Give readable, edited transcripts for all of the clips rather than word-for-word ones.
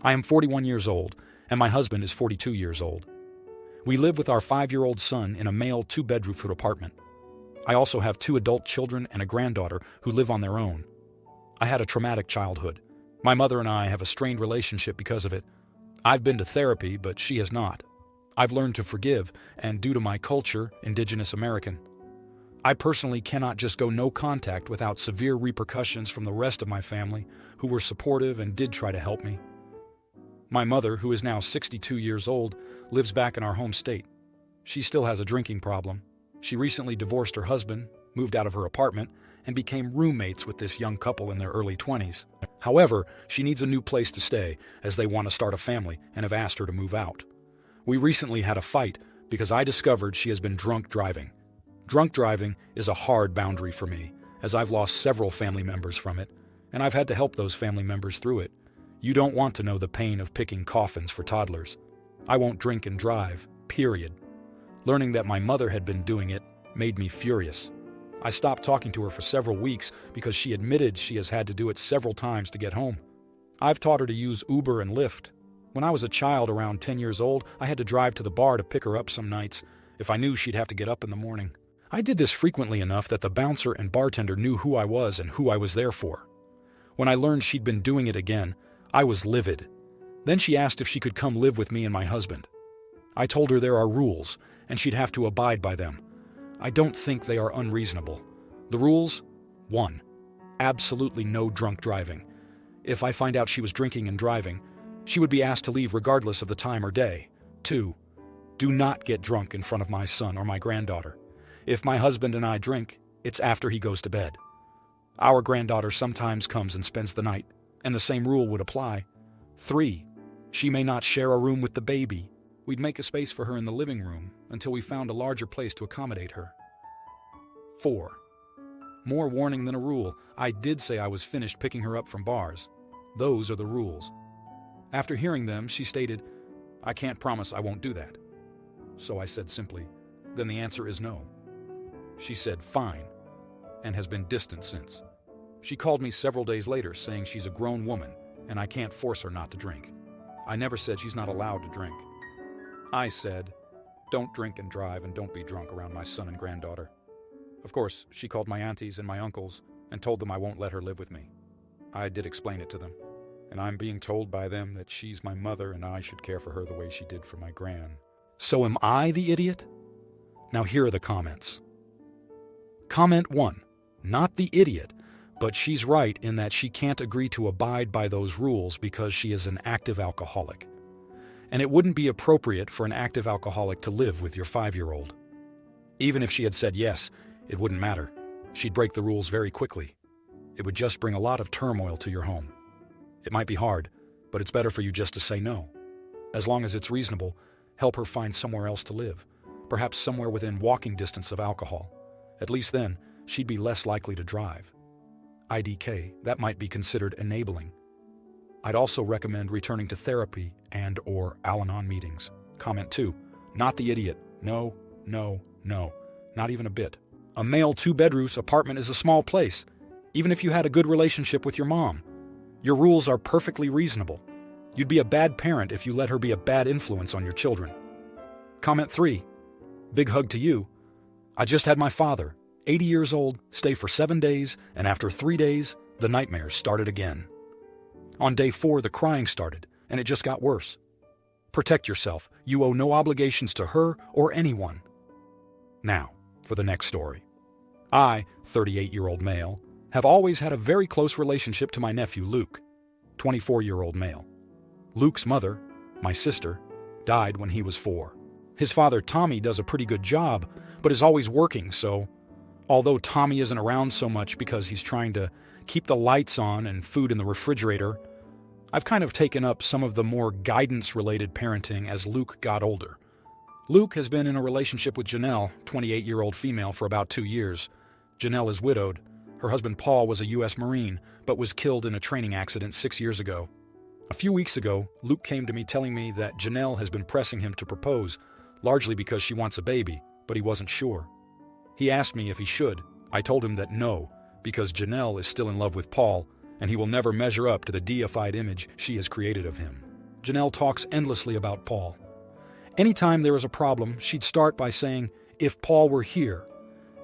I am 41 years old, and my husband is 42 years old. We live with our 5-year-old son in a male 2-bedroom apartment. I also have 2 adult children and a granddaughter who live on their own. I had a traumatic childhood. My mother and I have a strained relationship because of it. I've been to therapy, but she has not. I've learned to forgive, and due to my culture, Indigenous American, I personally cannot just go no contact without severe repercussions from the rest of my family who were supportive and did try to help me. My mother, who is now 62 years old, lives back in our home state. She still has a drinking problem. She recently divorced her husband, moved out of her apartment, and became roommates with this young couple in their early 20s. However, she needs a new place to stay as they want to start a family and have asked her to move out. We recently had a fight because I discovered she has been drunk driving. Drunk driving is a hard boundary for me, as I've lost several family members from it, and I've had to help those family members through it. You don't want to know the pain of picking coffins for toddlers. I won't drink and drive, period. Learning that my mother had been doing it made me furious. I stopped talking to her for several weeks because she admitted she has had to do it several times to get home. I've taught her to use Uber and Lyft. When I was a child around 10 years old, I had to drive to the bar to pick her up some nights if I knew she'd have to get up in the morning. I did this frequently enough that the bouncer and bartender knew who I was and who I was there for. When I learned she'd been doing it again, I was livid. Then she asked if she could come live with me and my husband. I told her there are rules, and she'd have to abide by them. I don't think they are unreasonable. The rules? 1. Absolutely no drunk driving. If I find out she was drinking and driving, she would be asked to leave regardless of the time or day. 2. Do not get drunk in front of my son or my granddaughter. If my husband and I drink, it's after he goes to bed. Our granddaughter sometimes comes and spends the night, and the same rule would apply. 3. She may not share a room with the baby. We'd make a space for her in the living room until we found a larger place to accommodate her. 4. More warning than a rule, I did say I was finished picking her up from bars. Those are the rules. After hearing them, she stated, "I can't promise I won't do that." So I said simply, "Then the answer is no." She said, "Fine," and has been distant since. She called me several days later saying she's a grown woman and I can't force her not to drink. I never said she's not allowed to drink. I said, "Don't drink and drive and don't be drunk around my son and granddaughter." Of course, she called my aunties and my uncles and told them I won't let her live with me. I did explain it to them, and I'm being told by them that she's my mother and I should care for her the way she did for my gran. So am I the idiot? Now here are the comments. Comment 1. Not the idiot, but she's right in that she can't agree to abide by those rules because she is an active alcoholic. And it wouldn't be appropriate for an active alcoholic to live with your 5-year-old. Even if she had said yes, it wouldn't matter. She'd break the rules very quickly. It would just bring a lot of turmoil to your home. It might be hard, but it's better for you just to say no. As long as it's reasonable, help her find somewhere else to live, perhaps somewhere within walking distance of alcohol. At least then, she'd be less likely to drive. IDK, that might be considered enabling. I'd also recommend returning to therapy and/or Al-Anon meetings. Comment 2. Not the idiot. No, no, no. Not even a bit. A male 2-bedroom apartment is a small place, even if you had a good relationship with your mom. Your rules are perfectly reasonable. You'd be a bad parent if you let her be a bad influence on your children. Comment 3. Big hug to you. I just had my father, 80 years old, stay for 7 days, and after 3 days, the nightmares started again. On day 4, the crying started, and it just got worse. Protect yourself. You owe no obligations to her or anyone. Now, for the next story. I, 38-year-old male, have always had a very close relationship to my nephew Luke, 24-year-old male. Luke's mother, my sister, died when he was 4. His father, Tommy, does a pretty good job, but is always working, so although Tommy isn't around so much because he's trying to keep the lights on and food in the refrigerator, I've kind of taken up some of the more guidance-related parenting as Luke got older. Luke has been in a relationship with Janelle, 28-year-old female, for about 2 years. Janelle is widowed. Her husband Paul was a U.S. Marine, but was killed in a training accident 6 years ago. A few weeks ago, Luke came to me telling me that Janelle has been pressing him to propose, largely because she wants a baby, but he wasn't sure. He asked me if he should. I told him that no, because Janelle is still in love with Paul, and he will never measure up to the deified image she has created of him. Janelle talks endlessly about Paul. Anytime there was a problem, she'd start by saying, "If Paul were here,"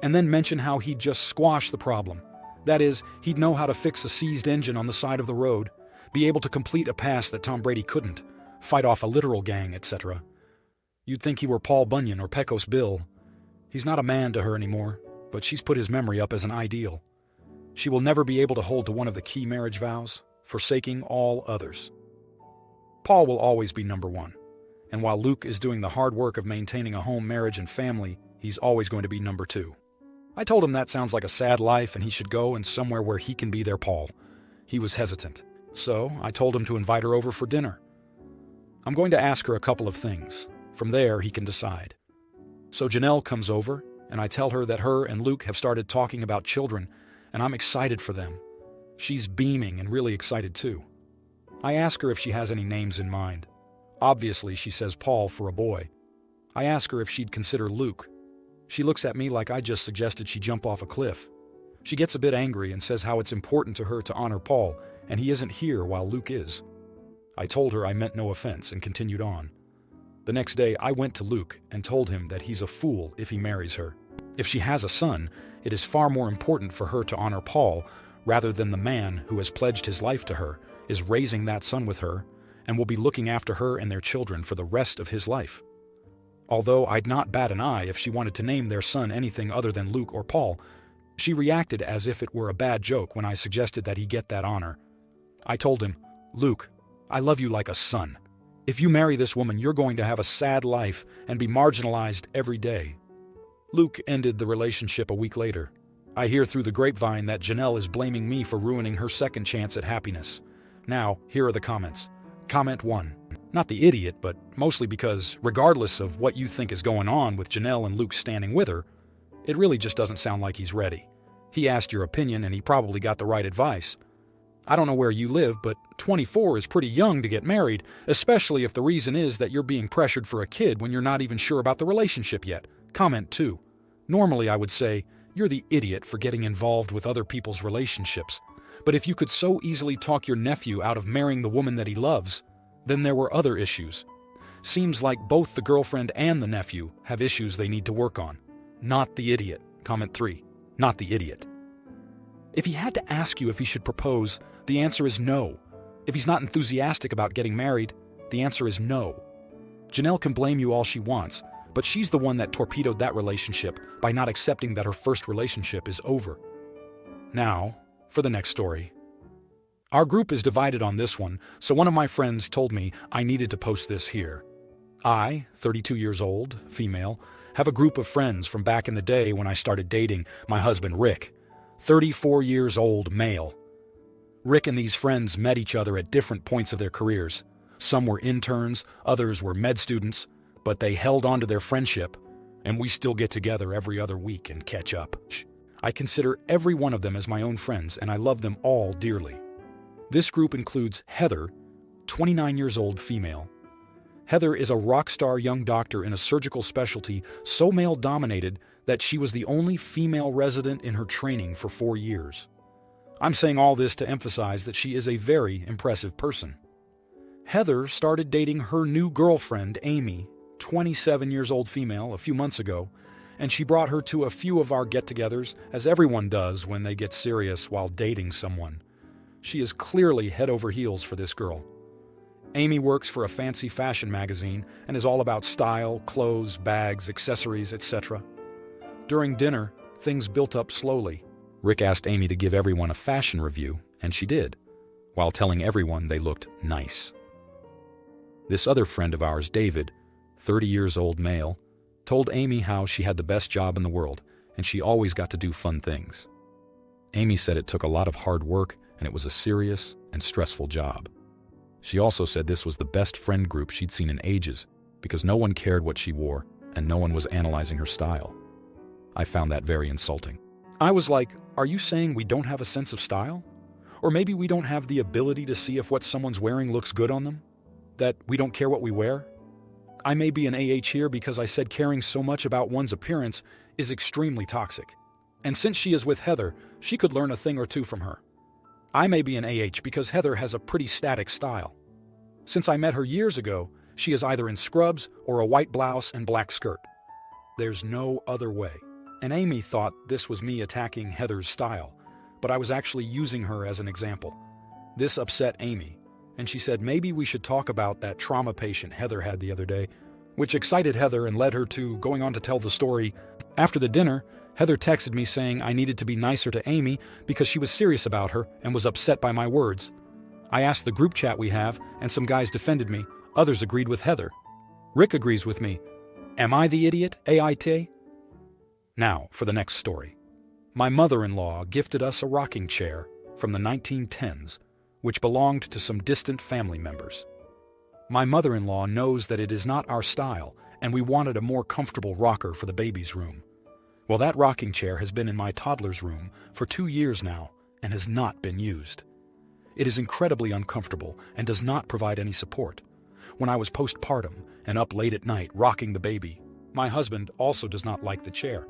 and then mention how he'd just squash the problem. That is, he'd know how to fix a seized engine on the side of the road, be able to complete a pass that Tom Brady couldn't, fight off a literal gang, etc. You'd think he were Paul Bunyan or Pecos Bill. He's not a man to her anymore, but she's put his memory up as an ideal. She will never be able to hold to one of the key marriage vows, forsaking all others. Paul will always be number one, and while Luke is doing the hard work of maintaining a home, marriage, and family, he's always going to be number two. I told him that sounds like a sad life and he should go and somewhere where he can be their Paul. He was hesitant, so I told him to invite her over for dinner. I'm going to ask her a couple of things. From there, he can decide. So Janelle comes over, and I tell her that her and Luke have started talking about children, and I'm excited for them. She's beaming and really excited too. I ask her if she has any names in mind. Obviously, she says Paul for a boy. I ask her if she'd consider Luke. She looks at me like I just suggested she jump off a cliff. She gets a bit angry and says how it's important to her to honor Paul, and he isn't here while Luke is. I told her I meant no offense and continued on. The next day, I went to Luke and told him that he's a fool if he marries her. If she has a son, it is far more important for her to honor Paul rather than the man who has pledged his life to her, is raising that son with her, and will be looking after her and their children for the rest of his life. Although I'd not bat an eye if she wanted to name their son anything other than Luke or Paul, she reacted as if it were a bad joke when I suggested that he get that honor. I told him, "Luke, I love you like a son. If you marry this woman, you're going to have a sad life and be marginalized every day." Luke ended the relationship a week later. I hear through the grapevine that Janelle is blaming me for ruining her second chance at happiness. Now, here are the comments. Comment 1. Not the idiot, but mostly because, regardless of what you think is going on with Janelle and Luke standing with her, it really just doesn't sound like he's ready. He asked your opinion and he probably got the right advice. I don't know where you live, but 24 is pretty young to get married, especially if the reason is that you're being pressured for a kid when you're not even sure about the relationship yet. Comment 2. Normally I would say, you're the idiot for getting involved with other people's relationships. But if you could so easily talk your nephew out of marrying the woman that he loves, then there were other issues. Seems like both the girlfriend and the nephew have issues they need to work on. Not the idiot. Comment 3. Not the idiot. If he had to ask you if he should propose, the answer is no. If he's not enthusiastic about getting married, the answer is no. Janelle can blame you all she wants, but she's the one that torpedoed that relationship by not accepting that her first relationship is over. Now, for the next story. Our group is divided on this one, so one of my friends told me I needed to post this here. I, 32 years old, female, have a group of friends from back in the day when I started dating my husband Rick, 34 years old, male. Rick and these friends met each other at different points of their careers. Some were interns, others were med students, but they held on to their friendship, and we still get together every other week and catch up. I consider every one of them as my own friends, and I love them all dearly. This group includes Heather, 29 years old, female. Heather is a rock star young doctor in a surgical specialty so male-dominated that she was the only female resident in her training for 4 years. I'm saying all this to emphasize that she is a very impressive person. Heather started dating her new girlfriend, Amy, 27 years old female, a few months ago, and she brought her to a few of our get-togethers, as everyone does when they get serious while dating someone. She is clearly head over heels for this girl. Amy works for a fancy fashion magazine and is all about style, clothes, bags, accessories, etc. During dinner, things built up slowly. Rick asked Amy to give everyone a fashion review, and she did, while telling everyone they looked nice. This other friend of ours, David, 30 years old male, told Amy how she had the best job in the world, and she always got to do fun things. Amy said it took a lot of hard work, and it was a serious and stressful job. She also said this was the best friend group she'd seen in ages, because no one cared what she wore, and no one was analyzing her style. I found that very insulting. I was like, are you saying we don't have a sense of style? Or maybe we don't have the ability to see if what someone's wearing looks good on them? That we don't care what we wear? I may be an AH here because I said caring so much about one's appearance is extremely toxic. And since she is with Heather, she could learn a thing or two from her. I may be an AH because Heather has a pretty static style. Since I met her years ago, she is either in scrubs or a white blouse and black skirt. There's no other way. And Amy thought this was me attacking Heather's style, but I was actually using her as an example. This upset Amy, and she said maybe we should talk about that trauma patient Heather had the other day, which excited Heather and led her to going on to tell the story. After the dinner, Heather texted me saying I needed to be nicer to Amy because she was serious about her and was upset by my words. I asked the group chat we have, and some guys defended me. Others agreed with Heather. Rick agrees with me. Am I the idiot, AIT? Now, for the next story. My mother-in-law gifted us a rocking chair from the 1910s, which belonged to some distant family members. My mother-in-law knows that it is not our style, and we wanted a more comfortable rocker for the baby's room. Well, that rocking chair has been in my toddler's room for 2 years now and has not been used. It is incredibly uncomfortable and does not provide any support. When I was postpartum and up late at night rocking the baby, my husband also does not like the chair.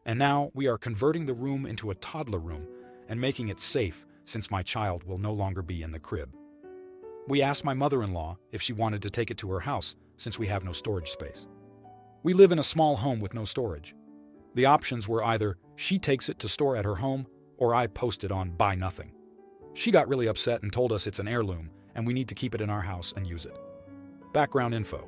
And now we are converting the room into a toddler room and making it safe since my child will no longer be in the crib. We asked my mother-in-law if she wanted to take it to her house since we have no storage space. We live in a small home with no storage. The options were either she takes it to store at her home or I post it on Buy Nothing. She got really upset and told us it's an heirloom and we need to keep it in our house and use it. Background info.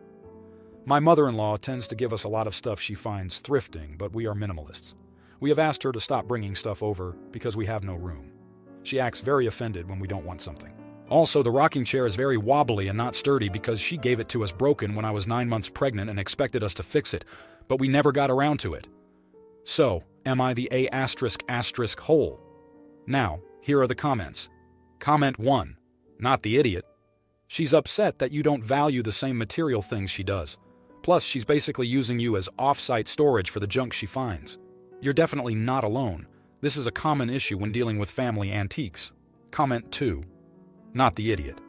My mother-in-law tends to give us a lot of stuff she finds thrifting, but we are minimalists. We have asked her to stop bringing stuff over because we have no room. She acts very offended when we don't want something. Also, the rocking chair is very wobbly and not sturdy because she gave it to us broken when I was 9 months pregnant and expected us to fix it, but we never got around to it. So, am I the A**** hole? Now, here are the comments. Comment 1. Not the idiot. She's upset that you don't value the same material things she does. Plus, she's basically using you as off-site storage for the junk she finds. You're definitely not alone. This is a common issue when dealing with family antiques. Comment 2. Not the idiot.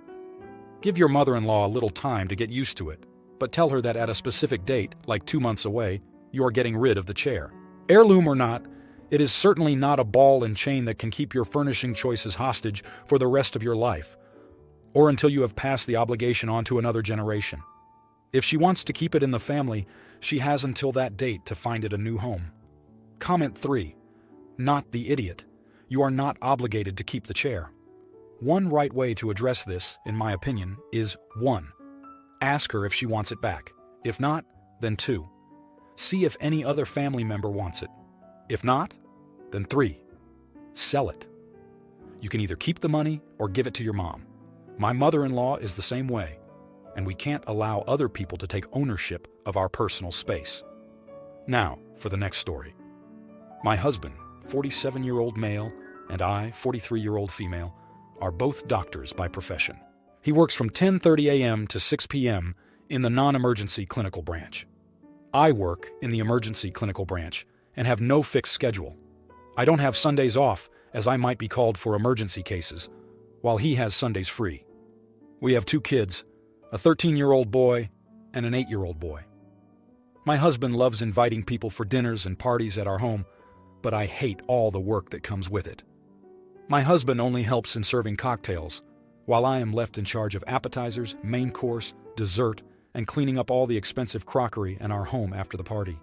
Give your mother-in-law a little time to get used to it, but tell her that at a specific date, like 2 months away, you are getting rid of the chair. Heirloom or not, it is certainly not a ball and chain that can keep your furnishing choices hostage for the rest of your life, or until you have passed the obligation on to another generation. If she wants to keep it in the family, she has until that date to find it a new home. Comment 3. Not the idiot. You are not obligated to keep the chair. One right way to address this, in my opinion, is 1. Ask her if she wants it back. If not, then 2. See if any other family member wants it. If not, then 3. Sell it. You can either keep the money or give it to your mom. My mother-in-law is the same way, and we can't allow other people to take ownership of our personal space. Now, for the next story. My husband, 47-year-old male, and I, 43-year-old female, are both doctors by profession. He works from 10:30 a.m. to 6 p.m. in the non-emergency clinical branch. I work in the emergency clinical branch and have no fixed schedule. I don't have Sundays off, as I might be called for emergency cases, while he has Sundays free. We have 2 kids, a 13-year-old boy and an 8-year-old boy. My husband loves inviting people for dinners and parties at our home, but I hate all the work that comes with it. My husband only helps in serving cocktails, while I am left in charge of appetizers, main course, dessert, and cleaning up all the expensive crockery in our home after the party.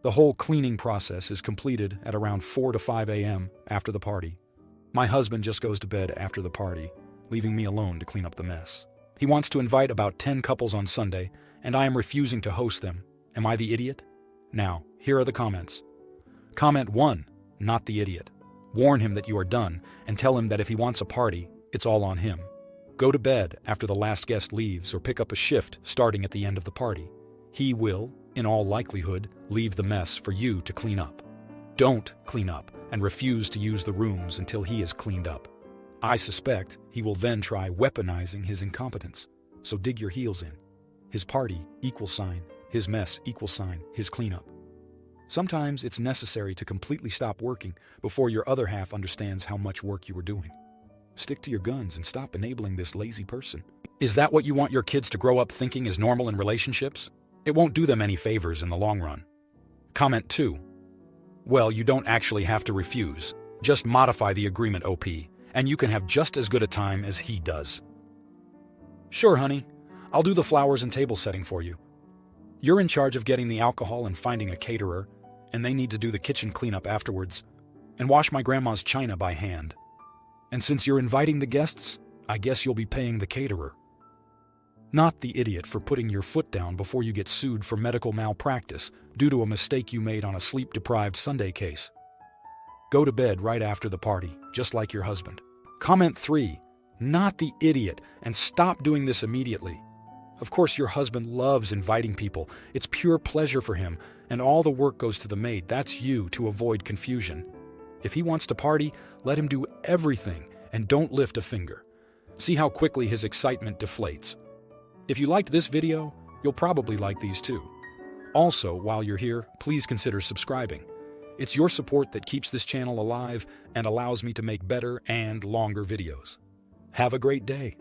The whole cleaning process is completed at around 4 to 5 a.m. after the party. My husband just goes to bed after the party, leaving me alone to clean up the mess. He wants to invite about 10 couples on Sunday, and I am refusing to host them. Am I the idiot? Now, here are the comments. Comment 1. Not the idiot. Warn him that you are done, and tell him that if he wants a party, it's all on him. Go to bed after the last guest leaves or pick up a shift starting at the end of the party. He will, in all likelihood, leave the mess for you to clean up. Don't clean up and refuse to use the rooms until he is cleaned up. I suspect he will then try weaponizing his incompetence. So dig your heels in. His party, his mess, his cleanup. Sometimes it's necessary to completely stop working before your other half understands how much work you were doing. Stick to your guns and stop enabling this lazy person. Is that what you want your kids to grow up thinking is normal in relationships? It won't do them any favors in the long run. Comment 2. Well, you don't actually have to refuse. Just modify the agreement, OP, and you can have just as good a time as he does. Sure, honey. I'll do the flowers and table setting for you. You're in charge of getting the alcohol and finding a caterer, and they need to do the kitchen cleanup afterwards, and wash my grandma's china by hand. And since you're inviting the guests, I guess you'll be paying the caterer. Not the idiot for putting your foot down before you get sued for medical malpractice due to a mistake you made on a sleep-deprived Sunday case. Go to bed right after the party, just like your husband. Comment 3. Not the idiot, and stop doing this immediately. Of course, your husband loves inviting people. It's pure pleasure for him, and all the work goes to the maid. That's you to avoid confusion. If he wants to party, let him do everything, and don't lift a finger. See how quickly his excitement deflates. If you liked this video, you'll probably like these too. Also, while you're here, please consider subscribing. It's your support that keeps this channel alive and allows me to make better and longer videos. Have a great day.